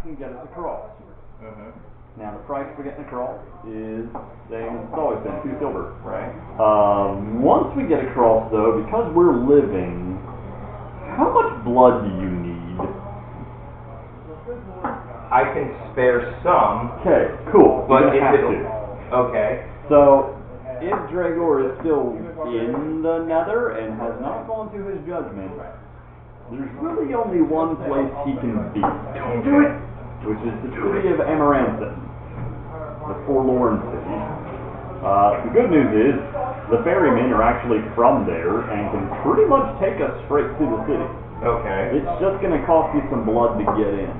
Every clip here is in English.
can get us across. Mm-hmm. Now the price for getting across is same as it's always been, 2 silver. Right. Once we get across though, because we're living, how much blood do you need? I can spare some. Okay, cool. But you have to. Okay. So, if Dragor is still in the Nether and has not gone to his judgment, there's really only one place he can be. Don't do it. Which is the city of Amaranthin, the forlorn city. The good news is, the ferrymen are actually from there and can pretty much take us straight to the city. Okay. It's just going to cost you some blood to get in.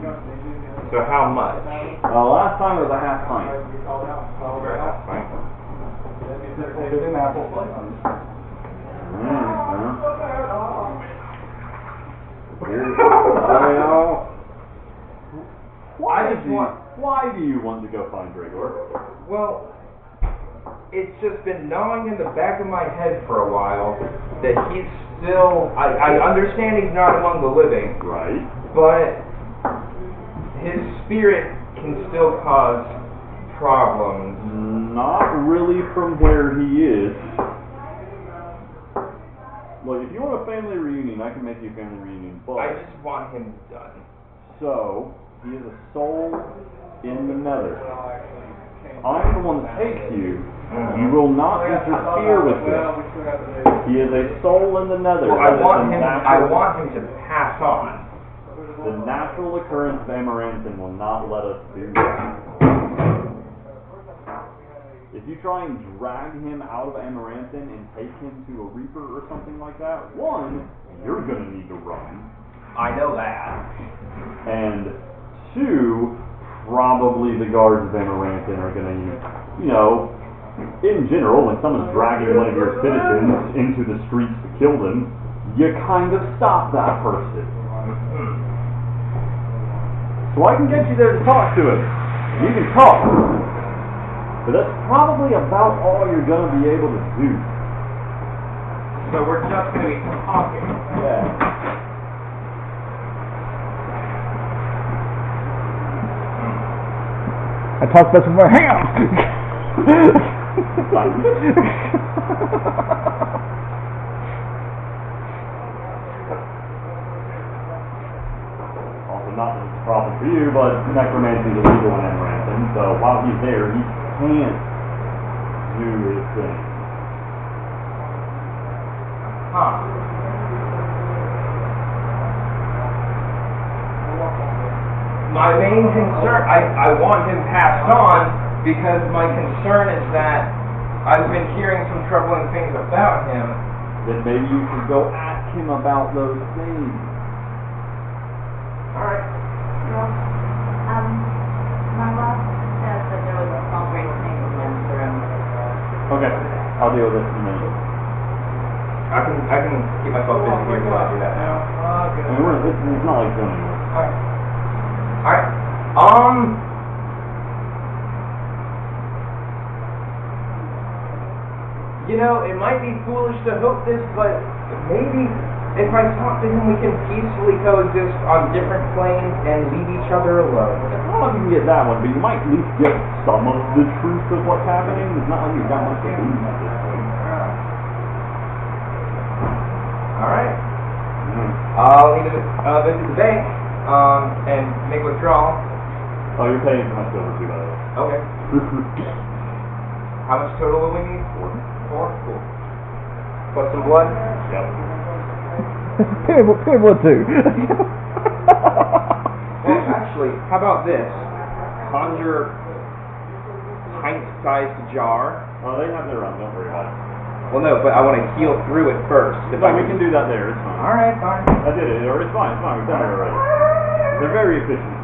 So how much? Last time it was a half pint. Half pint. Why do you want to go find Dragor? Well, it's just been gnawing in the back of my head for a while that he's still. I understand he's not among the living. Right. But his spirit can still cause problems. Not really from where he is. Look, if you want a family reunion, I can make you a family reunion, but I just want him done. So, he is a soul in the Nether. I'm the one that takes you. You will not interfere with this. He is a soul in the Nether. Well, I want him to pass on. The natural occurrence of Amaranthin will not let us do that. If you try and drag him out of Amaranthin and take him to a Reaper or something like that, one, you're going to need to run. I know that. And two, probably the guards of Amaranthin are going to, in general, when someone's dragging one of your citizens into the streets to kill them, you kind of stop that person. So I can get you there to talk to him. You can talk. But that's probably about all you're going to be able to do. So we're just going to be talking. Yeah. I talk best with my hands. Also, not that it's a problem for you, but necromancy is illegal in Amaranthin, so while he's there, he can't do his thing. Huh. My main concern, I want him passed on because my concern is that I've been hearing some troubling things about him. Then maybe you could go ask him about those things. Alright. My boss said that there was a small great snake against the room. Okay, I'll deal with it in a minute. I can keep myself busy here while I do that now. I mean, it's not like going anywhere. Alright. It might be foolish to hope this, but maybe if I talk to him, we can peacefully coexist on different planes and leave each other alone. I don't know if you can get that one, but you might at least get some of the truth of what's happening. It's not like you've got much to lose at this point. Alright. I'll need to visit the bank and make withdrawal. Oh, you're paying for my silver too, by the way. Okay. How much total will we need? 4? Cool. Plus some blood? Yep. Pay blood too. Well, actually, how about this? Conjure pint-sized jar. Oh, they have their own, don't worry about it. Well, no, but I want to heal through it first. We can do that there, it's fine. Alright, fine. I did it, or it's fine, we've done it already. They're very efficient.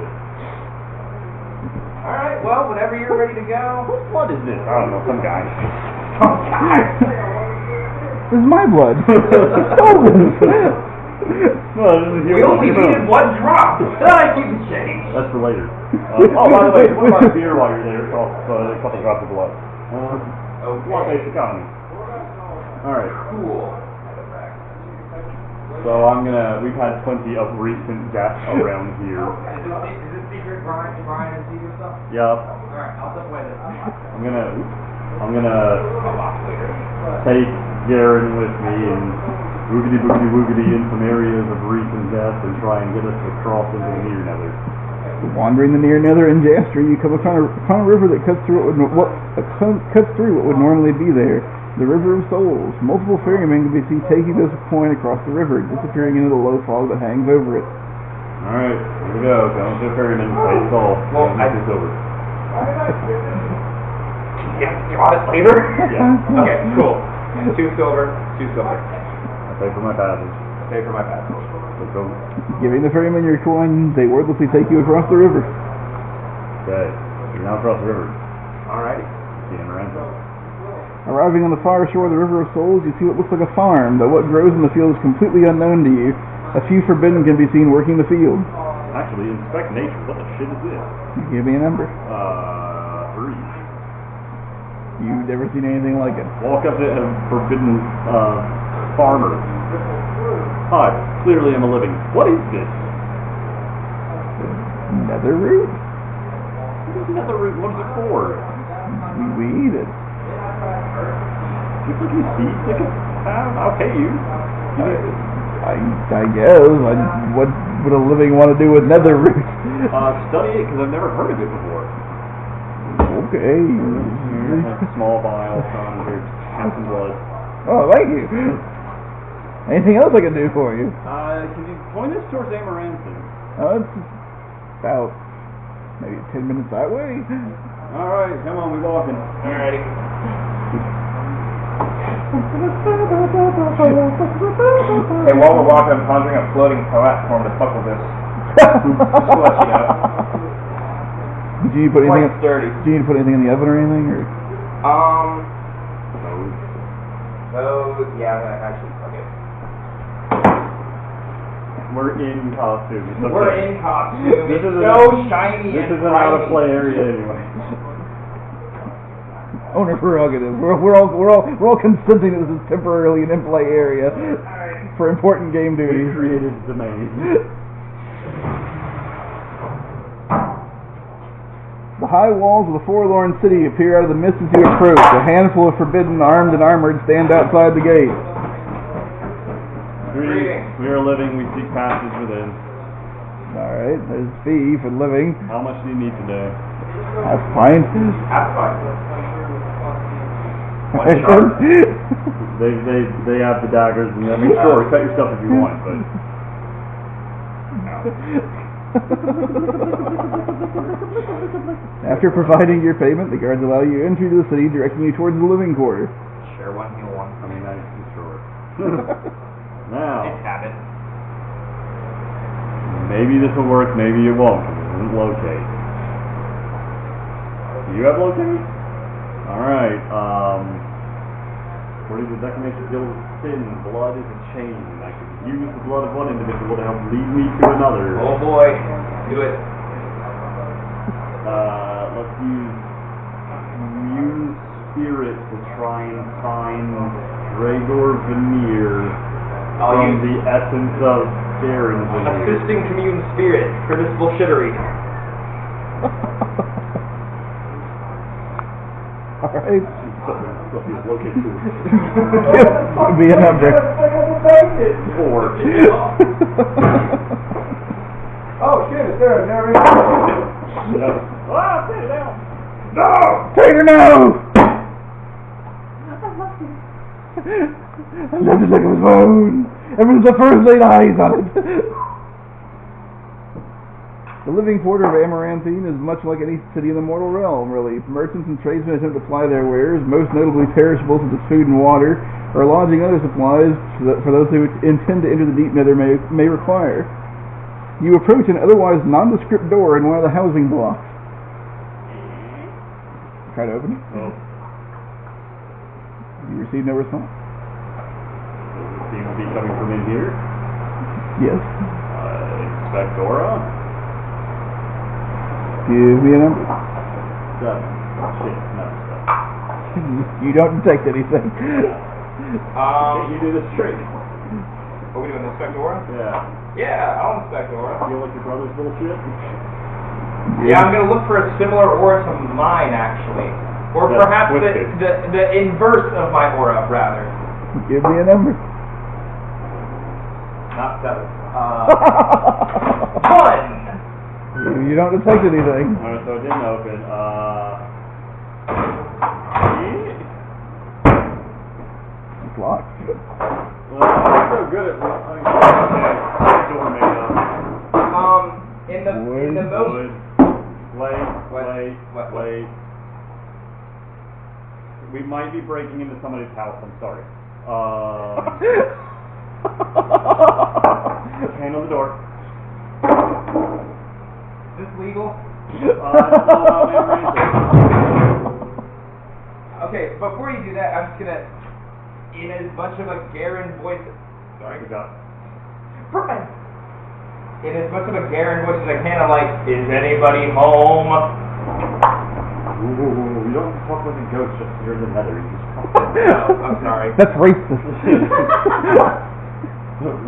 Alright, well, whenever you're ready to go. What blood is this? I don't know, some guy. Oh, God. This is my blood. Stolen. No, this is We only needed one drop. I keep the change. That's for later. Oh, by the way, what about beer while you're there? Cost a couple drops of blood. Okay. One basic economy. Alright. Cool. So we've had plenty of recent deaths around here. Is this secret grind and secret stuff? Yup. Alright, I'll step away then. I'm gonna take Garen with me and woogity in some areas of recent death and try and get us across into the near nether. Wandering the near nether in Jaster, you come upon a river that cuts through what would normally be there. The River of Souls. Multiple ferrymen can be seen taking this point across the river, disappearing into the low fog that hangs over it. Alright, here we go. Going to the ferryman. Pay Saul. Well, I this over. You want it later? Yeah. Okay, cool. 2 silver. I pay for my passage. Pay for my passport. Let's go. Giving the ferryman your coin, they wordlessly take you across the river. Okay. You're now across the river. Alrighty. See him around. Arriving on the far shore of the River of Souls, you see what looks like a farm, though what grows in the field is completely unknown to you. A few forbidden can be seen working the field. Actually, inspect nature. What the shit is this? Give me a number. 3. You've never seen anything like it. Walk up to a forbidden farmer. Hi, clearly I'm a living. What is this? Nether root? Nether root. What is it for? We eat it. Do you think these seeds they could have? I'll pay you. I guess. What would a living want to do with nether root? Study it because I've never heard of it before. Okay. Small vial, son. Here, have some blood. Oh, thank you. Anything else I can do for you? Can you point this towards Amaranthine? It's about maybe 10 minutes that way. Alright, come on, we're walking. Alrighty. Hey, while we're walking, I'm conjuring a floating platform to fuck with this. Just to let you know. Did you put anything? Quite sturdy. Did you put anything in the oven or anything? Or? So, yeah, actually, okay. We're in costume. It's okay. We're in costume. This It's is so shiny This and is an out-of-play area anyway. Owner prerogative. We're all consenting that this is temporarily an in-play area for important game We duties. created the domain. The high walls of the forlorn city appear out of the mist as you approach. A handful of forbidden, armed and armored, stand outside the gate. Greetings. We are living. We seek passage within. Alright, there's fee for living. How much do you need today? That's fine. That's fine. They have the daggers, and I mean, sure, cut your stuff if you want, but. After providing your payment, the guards allow you entry to the city, directing you towards the living quarter. Share one, heal one. I mean, I'm sure. Now, It's habit. maybe this will work, maybe it won't. It doesn't locate. Do you have locate? Alright, according to the Declamation Guild of Sin, blood is a chain. I could use the blood of one individual to help lead me to another. Oh boy. Do it. Let's use spirit to try and find Dragor Veneer from the essence of Garen Veneer. Assisting commune spirit for this bullshittery. Alright. Locate tool. Give me a number. 4. Oh shit, it's there. Never Ah, take it down. No! Tater, no! I love the look of his bone. Ever since I first laid eyes on it. The living quarter of Amaranthine is much like any city in the mortal realm, really. Merchants and tradesmen attempt to ply their wares, most notably perishables such as food and water, or lodging and other supplies for those who intend to enter the deep nether may require. You approach an otherwise nondescript door in one of the housing blocks. Try to open it. Oh. You receive no response. Does it seem to be coming from in here? Yes. Inspect Aura. Give me a number. 7. Shit, no. You don't detect anything. Can't you do this trick? Are we doing inspect aura? Yeah. Yeah, I'll inspect aura. Feel like your brother's little shit? Yeah, I'm gonna look for a similar aura to mine, actually. Or That's perhaps twisted. the inverse of my aura, rather. Give me a number. Not 7. 1! You don't detect anything. Alright, so it didn't open. It's locked. Well, I'm so good at door makeup. In the most... Wait. We might be breaking into somebody's house, I'm sorry. Hand on the door. Is this legal? Okay, before you do that, I'm just gonna, in as much of a Garen voice... Sorry. Brian! In as much of a Garen voice as I can, I'm like, is anybody home? Ooh, you don't talk like a ghost just here in the nether. You just talk. No, I'm sorry. That's racist.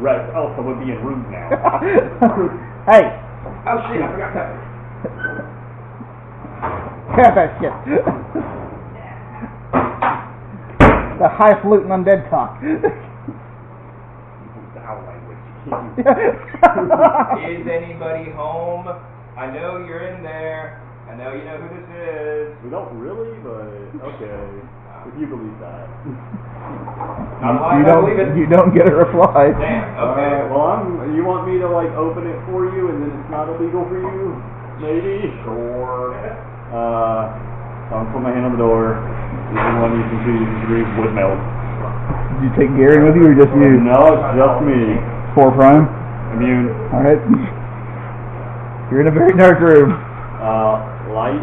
Right, Elsa would be in rooms now. Hey! Oh shit, I forgot that. Cut that shit. The highfalutin undead talk. Owl language. Is anybody home? I know you're in there. I know you know who this is. We don't really, but okay. If you believe that. You don't get a reply. Damn, okay. Well, you want me to like open it for you and then it's not illegal for you? Maybe? Sure. I'm putting my hand on the door. This is one you can see voicemail. Did you take Gary with you or just you? No, it's just me. 4 prime? Immune. Alright. You're in a very dark room. Light.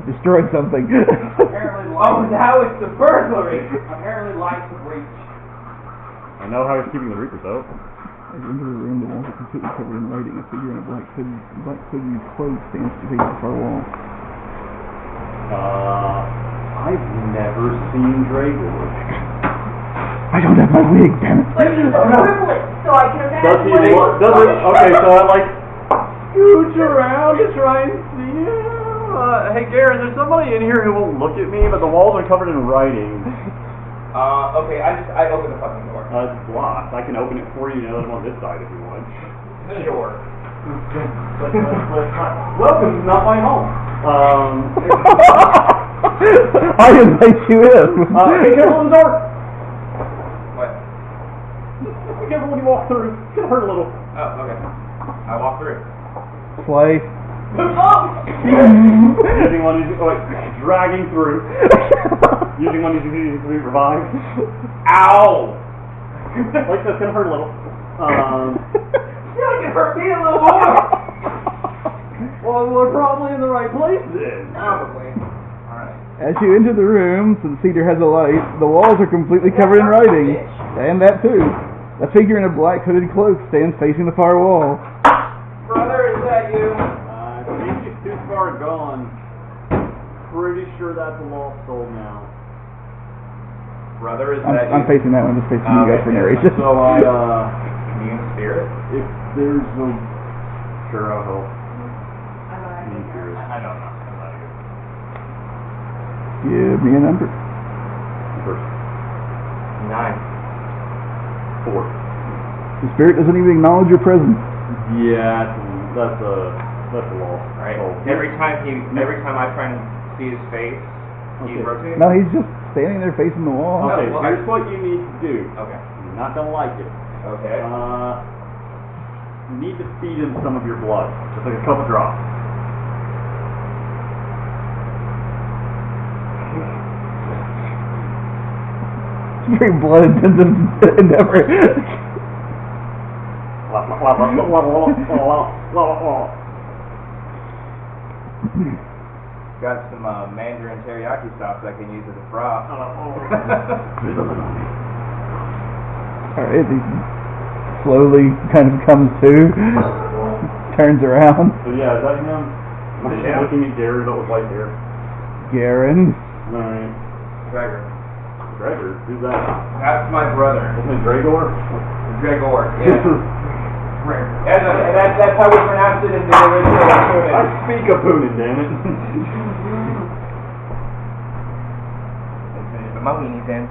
Destroyed something. Apparently oh, now it's the burglary. Apparently lights breach. I know how he's keeping the Reapers out. As you enter the room, the walls are completely covered in writing. A figure in a black hoodie clothes stands facing the far wall. I've never seen Dragor. I don't have my wig, damn it. But he's a privilege, so I can Does imagine he? what Does it? Okay, so I like scooch around to try and see him. Hey, Garen, there's somebody in here who won't look at me, but the walls are covered in writing. Okay, I open the fucking door. It's blocked. I can open it for you now that I'm on this side if you want. Sure. Welcome to not my home. I invite you in. Be careful in the door. What? Be careful when you walk through. It's gonna hurt a little. Oh, okay. I walk through. Play. Using one of these, dragging through. Using one of these to be revived. Ow! Like that's gonna hurt a little. Yeah, it can hurt me a little more. Well, we're probably in the right place then. Probably. Alright. As you enter the room, since Cedar has a light, the walls are completely covered in writing. And that too. A figure in a black hooded cloak stands facing the far wall. Brother, is that you? I think it's too far gone. Pretty sure that's a lost soul now. Brother, is that you? I'm facing that one, just facing you guys for narration. So I, Commune spirit? if there's a... Sure, I'll help. Commune spirit. I don't know. I'm not good. Give me a number. First. 9. 4. The spirit doesn't even acknowledge your presence. Yeah, that's a loss. Right. Oh. Every time I try and see his face, he Okay. rotates. No, he's just standing there facing the wall. Okay, well, here's what you need to do. Okay. You're not gonna like it. Okay. You need to feed him some of your blood. Just like a couple drops. It's a very blood intensive endeavor. Got some Mandarin teriyaki sauce I can use as a prop. Alright, he slowly kind of comes to, turns around. So yeah, is that him? I'm just Yeah. looking at Gary that was right there. Garen. Alright. Gregor. Gregor? Who's that? That's my brother. Wasn't it Dragor? Gregor. Yeah. That's how we pronounce it in the original Punin. I speak a Punin, damn it. But my weenie's in.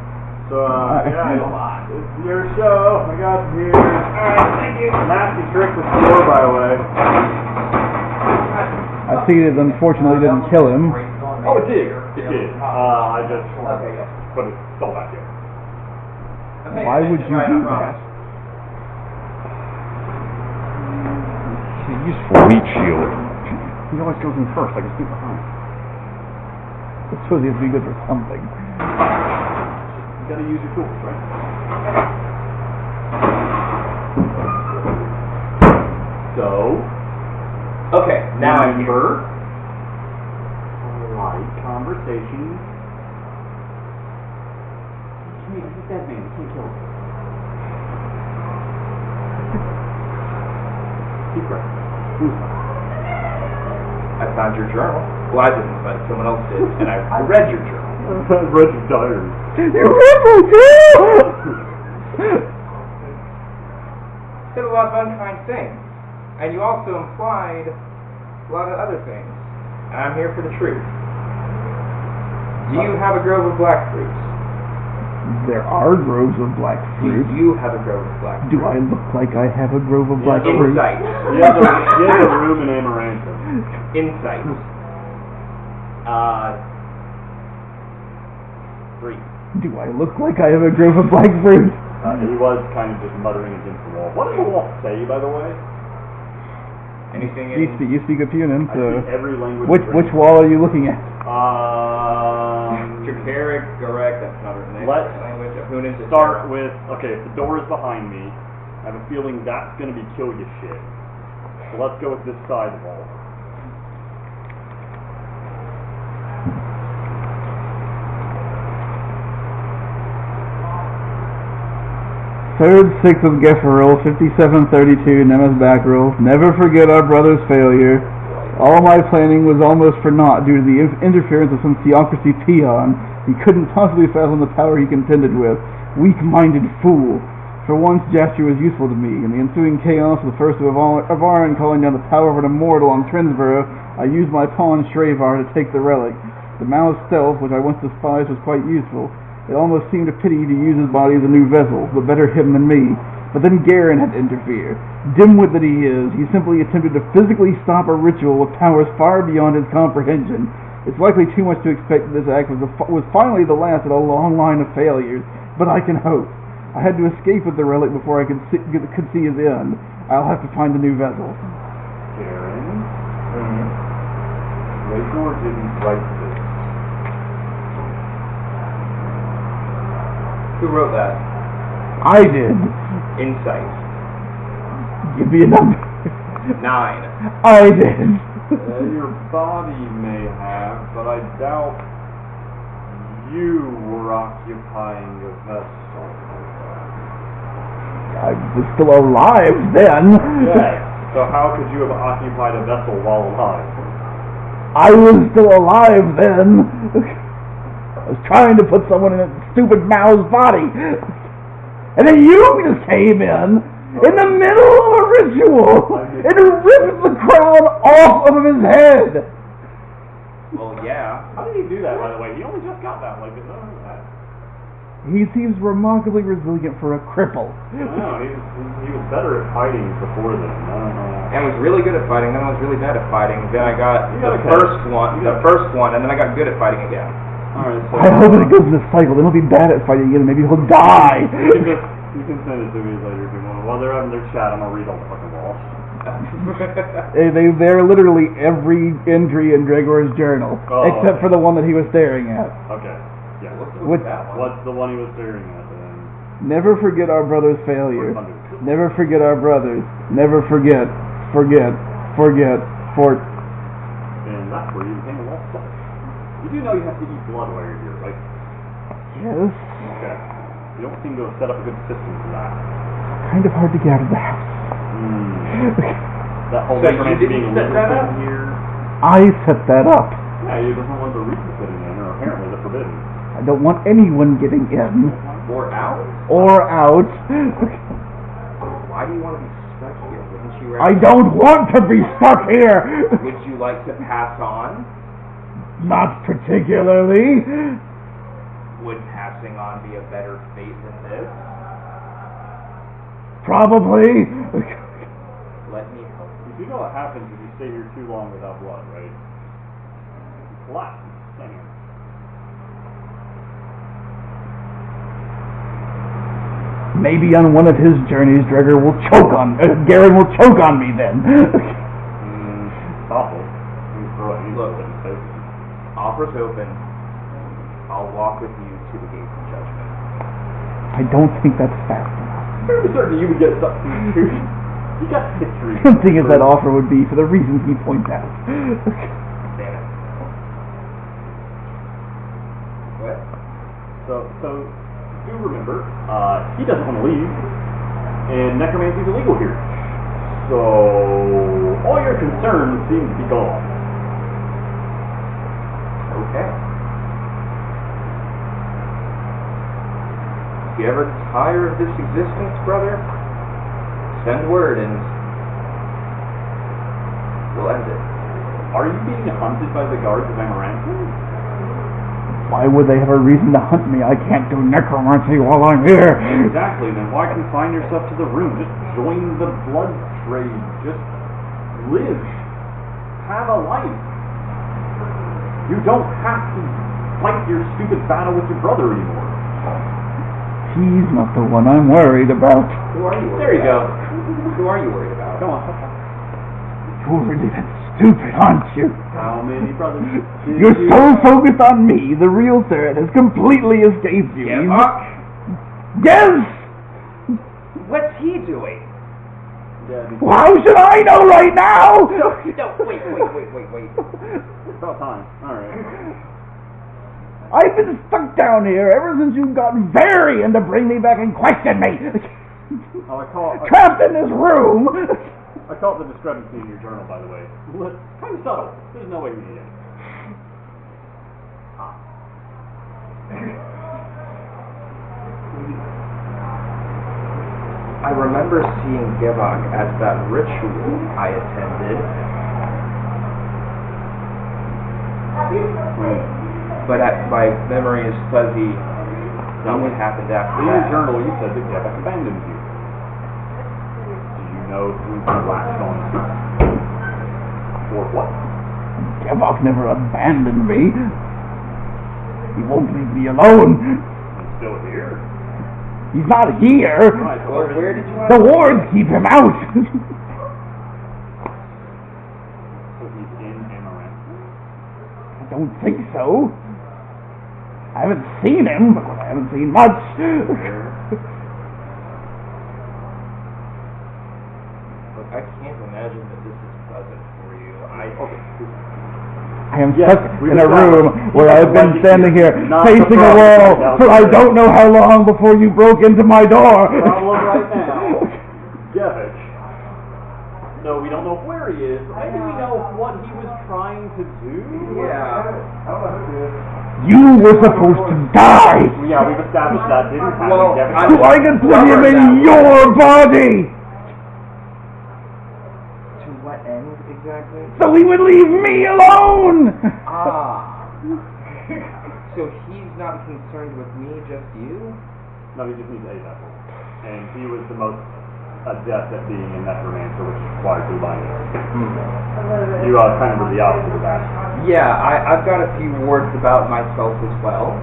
So, yeah, it's your show. I got you here. Alright, thank you. Nasty trick with score, by the way. I see it unfortunately didn't kill him. Oh, it did. It did. I just put it all back in. Why would you do that? Use Fleet Shield. He always goes in first. I can sneak behind. It's supposed to be good for something. You gotta use your tools, right? So, Okay, now I'm here. remember, light conversation. He's a dead man. You can't kill him. Keep right. Who's I found your journal. Well, I didn't, but someone else did, and I read your journal. I read your diary. You rebel too! Said a lot of unkind things, and you also implied a lot of other things. And I'm here for the truth. Do you have a grove of black fruits? There are groves of black fruit. Do you have a grove of black fruit? Do I look like I have a grove of black fruit? Insight. He has a room in Amaranthus. Insight. 3. Do I look like I have a grove of black fruit? He was kind of just muttering against the wall. What does the wall say, by the way? Anything You speak of Punin, I so... speak every language. Which wall are you looking at? Tracheric, Garek, that's not written there. Let's Language of Hunin, start with, okay, if the door is behind me, I have a feeling that's going to be kill you shit. So let's go with this side wall. Third, sixth of Gefferil, 5732, Nemeth back roll. Never forget our brother's failure. All my planning was almost for naught due to the interference of some theocracy peon. He couldn't possibly fathom the power he contended with. Weak-minded fool. For once, gesture was useful to me. In the ensuing chaos of the first of Avaran calling down the power of an immortal on Trinsborough, I used my pawn Shravar to take the relic. The Mao's stealth, which I once despised, was quite useful. It almost seemed a pity to use his body as a new vessel, but better him than me. But then Garen had to interfere. Dimwit that he is, he simply attempted to physically stop a ritual with powers far beyond his comprehension. It's likely too much to expect that this act was finally the last in a long line of failures, but I can hope. I had to escape with the relic before I could see his end. I'll have to find a new vessel. Garen? Rachel didn't write this. Who wrote that? I did. Insight. Give me a number. 9. I did. Your body may have, but I doubt you were occupying a vessel. I was still alive then. Yes. So how could you have occupied a vessel while alive? I was still alive then. I was trying to put someone in a stupid Mao's body. And then you just came in the middle of a ritual and ripped the crown off of his head. Well, yeah. How did he do that, by the way? He only just got that, like, that. He seems remarkably resilient for a cripple. I don't know, he was better at fighting before then. I don't know. And was really good at fighting, then I was really bad at fighting, then I got You the gotta first one, and then I got good at fighting again. Alright, so... I hope it goes in a cycle. Then he'll be bad at fighting again and maybe he'll die. You can send it to me later if you want. While they're having their chat, I'm gonna read all the fucking walls. They're literally every entry in Gregor's journal, except for the one that he was staring at. Okay, yeah. What's the one he was staring at then? Never forget our brother's failure. Never forget our brothers. Never forget. And that's where you became a lost soul. You do know you have to eat blood while you're here, right? Yes. Okay. You don't seem to have set up a good system for that. Kind of hard to get out of the house. That whole So you information didn't being set that up? here. I set that up. Yeah, you doesn't want the Reapers getting in, or apparently the Forbidden. I don't want anyone getting in. Or out? Or out. Why do you want to be stuck here? I don't want to be stuck here! Would you like to pass on? Not particularly. Would passing on be a better fate than this? Probably. Let me help you. You know what happens if you stay here too long without blood, right? You collapse. Anyway. Maybe on one of his journeys, Garen will choke on me then. Awful. Look, offer's open. I'll walk with you to the gates of judgment. I don't think that's fast enough. I'm certain you would get something. You got history. The thing is, that offer would be for the reasons he points out. Damn it. What? So do remember, he doesn't want to leave, and necromancy is illegal here. So all your concerns seem to be gone. Okay. If you ever tire of this existence, brother, send word and we'll end it. Are you being hunted by the guards of Amaranth? Why would they have a reason to hunt me? I can't do necromancy while I'm here. Exactly, then why confine yourself to the room? Just join the blood trade. Just live. Have a life. You don't have to fight your stupid battle with your brother anymore. He's not the one I'm worried about. Who are you worried There you about? go. Who are you worried about? Come on. You're really that stupid, aren't you? How many brothers? You're so focused on me, the real threat has completely escaped you. Get up! Yes! What's he doing? Well, how should I know right now? No, wait. It's about time. Alright. I've been stuck down here ever since you got Varian to bring me back and question me. Trapped in this room. I caught the discrepancy in your journal, by the way. Kind of subtle. There's no way you need it. I remember seeing Gevok at that ritual I attended. But my memory is fuzzy. Not what happened after In your that. journal, you said that Gevok abandoned you. Know who you latched on to. Or what? Gevok never abandoned me. He won't leave me alone. He's still here. He's not here. Right, Well, where did you The wards keep him out. So he's in Amaranth? I don't think so. I haven't seen him, but I haven't seen much. I can't imagine that this is pleasant for you. I am stuck in a room where I've been standing here facing a wall for I don't know how long before you broke into my door. Problem right now. Gevich. No, we don't know where he is. Maybe we know what he was trying to do. Yeah. You were supposed to die. Yeah, we've established that didn't happen. Well, Gevich. So I can put him in your body. To what end exactly? So he would leave me alone. So he's not concerned with me, just you? No, he just needs a vessel. And he was the most adept at being a necromancer, which requires two binding. You kind of were the opposite of that. Yeah, I've got a few words about myself as well.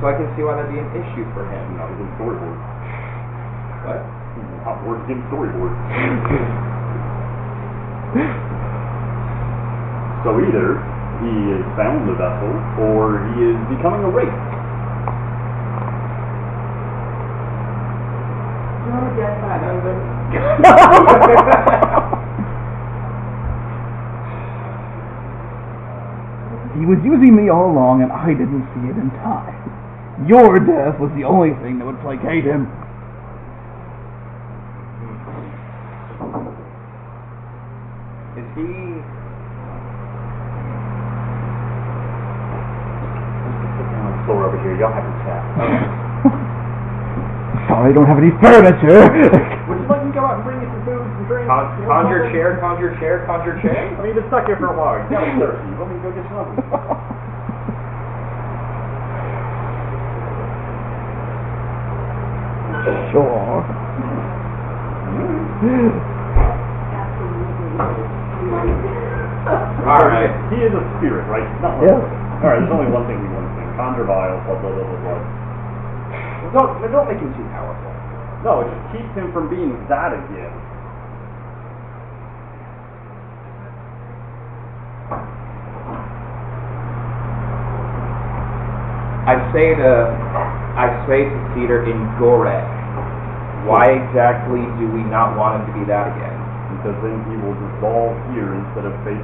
So I can see why that'd be an issue for him. No, he's in storyboard. What? Hot words in storyboard. So either he has found the vessel, or he is becoming a wraith. He was using me all along, and I didn't see it in time. Your death was the only thing that would placate him. Is he... On the floor over here, y'all have to chat. Sorry, I don't have any furniture. Would you like me to go out and bring you some food? some drinks? Conjure chair, conjure chair, conjure chair. I mean, you've been stuck here for a while. You're getting thirsty. Let me go get something. Sure. Alright. He is a spirit, right? Not one. Yeah. Alright, there's only one thing we want to think. Conjure vial, blah, blah, blah, blah, blah. Don't make him too powerful. No, it just keeps him from being that again. I say to Cedar in Gorek, why exactly do we not want him to be that again? Because then he will dissolve here instead of face